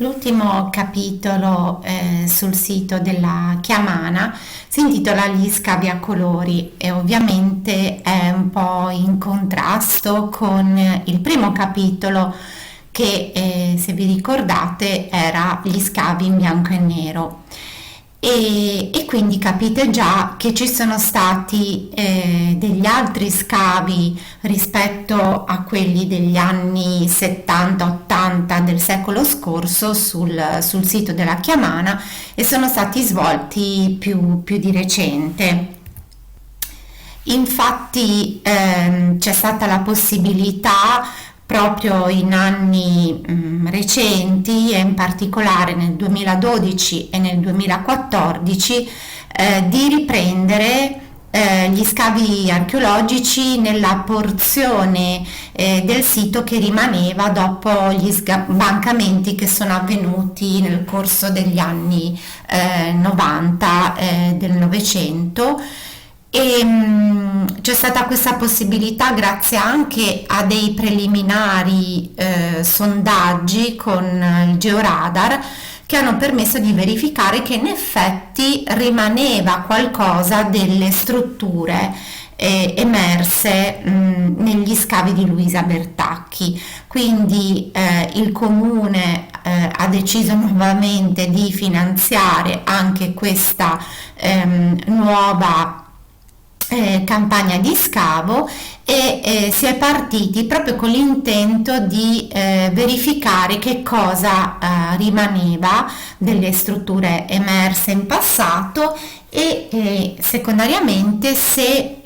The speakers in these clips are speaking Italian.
L'ultimo capitolo sul sito della Chiamana si intitola Gli scavi a colori e ovviamente è un po' in contrasto con il primo capitolo che, se vi ricordate, era gli scavi in bianco e nero. E quindi capite già che ci sono stati degli altri scavi rispetto a quelli degli anni 70-80 del secolo scorso sul sito della Chiamana e sono stati svolti più di recente. Infatti c'è stata la possibilità proprio in anni recenti e in particolare nel 2012 e nel 2014 di riprendere gli scavi archeologici nella porzione del sito che rimaneva dopo gli sbancamenti che sono avvenuti nel corso degli anni 90 del Novecento. E c'è stata questa possibilità grazie anche a dei preliminari sondaggi con il georadar che hanno permesso di verificare che in effetti rimaneva qualcosa delle strutture emerse negli scavi di Luisa Bertacchi. Quindi il comune ha deciso nuovamente di finanziare anche questa nuova campagna di scavo e si è partiti proprio con l'intento di verificare che cosa rimaneva delle strutture emerse in passato e secondariamente se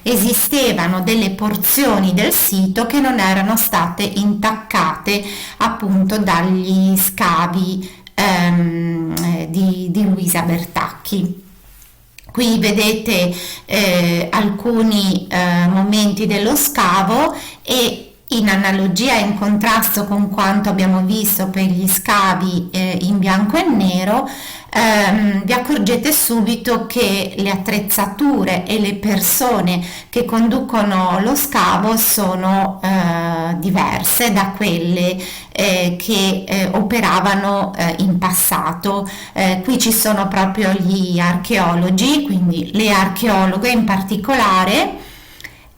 esistevano delle porzioni del sito che non erano state intaccate appunto dagli scavi di Luisa Bertacchi. Qui vedete alcuni momenti dello scavo e in analogia e in contrasto con quanto abbiamo visto per gli scavi in bianco e nero, vi accorgete subito che le attrezzature e le persone che conducono lo scavo sono diverse da quelle che operavano in passato. Qui ci sono proprio gli archeologi, quindi le archeologhe in particolare,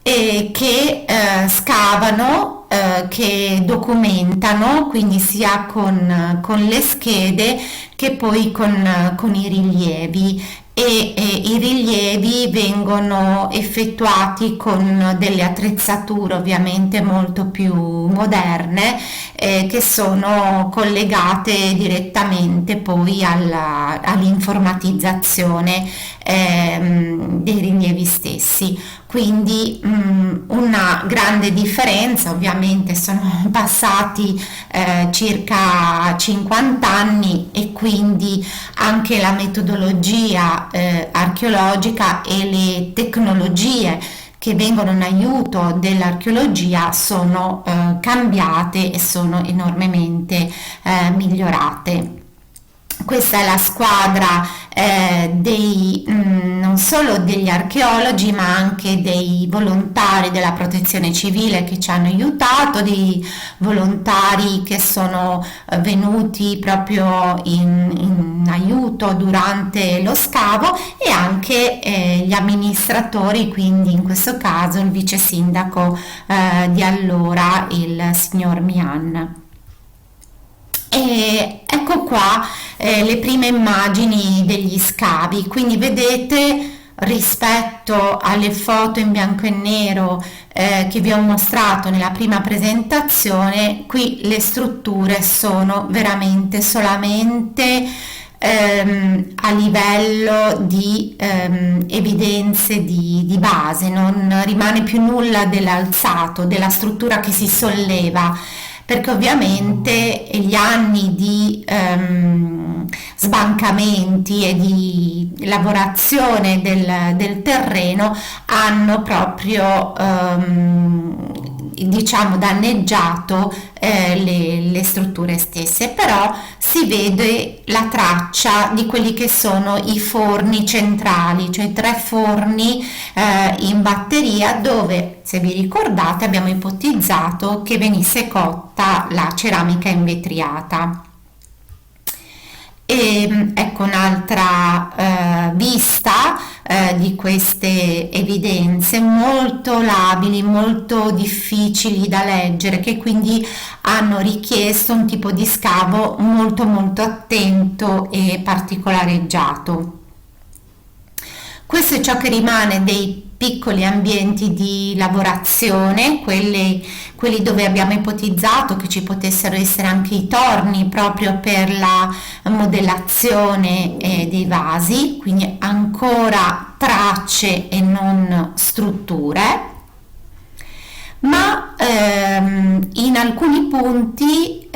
che scavano, che documentano, quindi sia con le schede che poi con i rilievi e i rilievi vengono effettuati con delle attrezzature ovviamente molto più moderne che sono collegate direttamente poi all'informatizzazione dei rilievi stessi. Quindi una grande differenza, ovviamente sono passati circa 50 anni e quindi anche la metodologia archeologica e le tecnologie che vengono in aiuto dell'archeologia sono cambiate e sono enormemente migliorate. Questa è la squadra non solo degli archeologi ma anche dei volontari della protezione civile che ci hanno aiutato, dei volontari che sono venuti proprio in aiuto durante lo scavo e anche gli amministratori, quindi in questo caso il vice sindaco di allora, il signor Mian. E ecco qua le prime immagini degli scavi, quindi vedete rispetto alle foto in bianco e nero che vi ho mostrato nella prima presentazione, qui le strutture sono veramente solamente a livello di evidenze di base, non rimane più nulla dell'alzato, della struttura che si solleva, perché ovviamente gli anni di sbancamenti e di lavorazione del terreno hanno proprio diciamo danneggiato le strutture stesse, però si vede la traccia di quelli che sono i forni centrali, cioè 3 forni in batteria, dove, se vi ricordate, abbiamo ipotizzato che venisse cotta la ceramica invetriata. E ecco un'altra vista di queste evidenze molto labili, molto difficili da leggere, che quindi hanno richiesto un tipo di scavo molto molto attento e particolareggiato. Questo è ciò che rimane dei piccoli ambienti di lavorazione, quelli dove abbiamo ipotizzato che ci potessero essere anche i torni proprio per la modellazione dei vasi, quindi ancora tracce e non strutture, ma in alcuni punti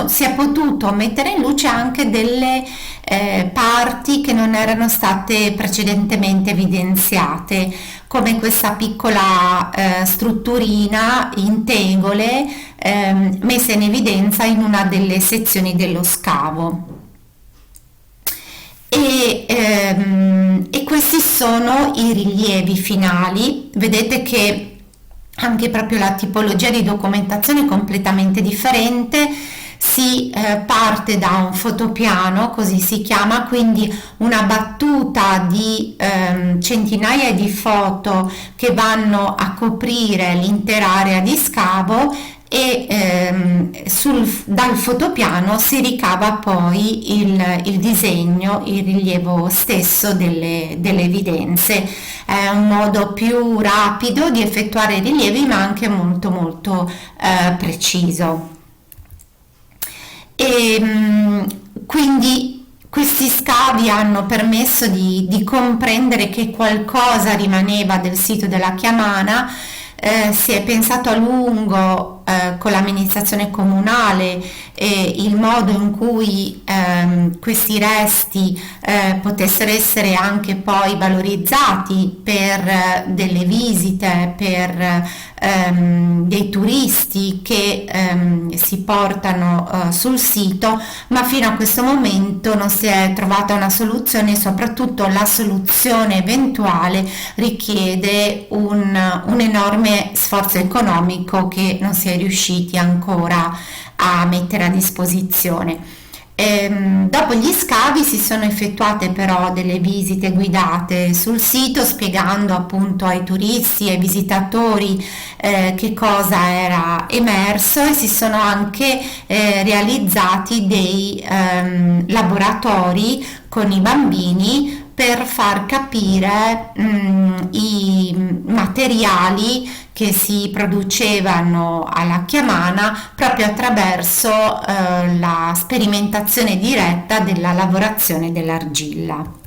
si è potuto mettere in luce anche delle parti che non erano state precedentemente evidenziate, come questa piccola strutturina in tegole messa in evidenza in una delle sezioni dello scavo. E questi sono i rilievi finali. Vedete che anche proprio la tipologia di documentazione è completamente differente. Si parte da un fotopiano, così si chiama, quindi una battuta di centinaia di foto che vanno a coprire l'intera area di scavo, e dal fotopiano si ricava poi il disegno, il rilievo stesso delle evidenze. È un modo più rapido di effettuare i rilievi, ma anche molto molto preciso. Quindi questi scavi hanno permesso di comprendere che qualcosa rimaneva del sito della Chiamana. Si è pensato a lungo con l'amministrazione comunale il modo in cui questi resti potessero essere anche poi valorizzati per delle visite, per dei turisti che si portano sul sito, ma fino a questo momento non si è trovata una soluzione, e soprattutto la soluzione eventuale richiede un enorme sforzo economico che non si è riusciti ancora a mettere a disposizione. Dopo gli scavi si sono effettuate però delle visite guidate sul sito, spiegando appunto ai turisti e ai visitatori che cosa era emerso, e si sono anche realizzati dei laboratori con i bambini per far capire i materiali che si producevano alla Chiamana proprio attraverso la sperimentazione diretta della lavorazione dell'argilla.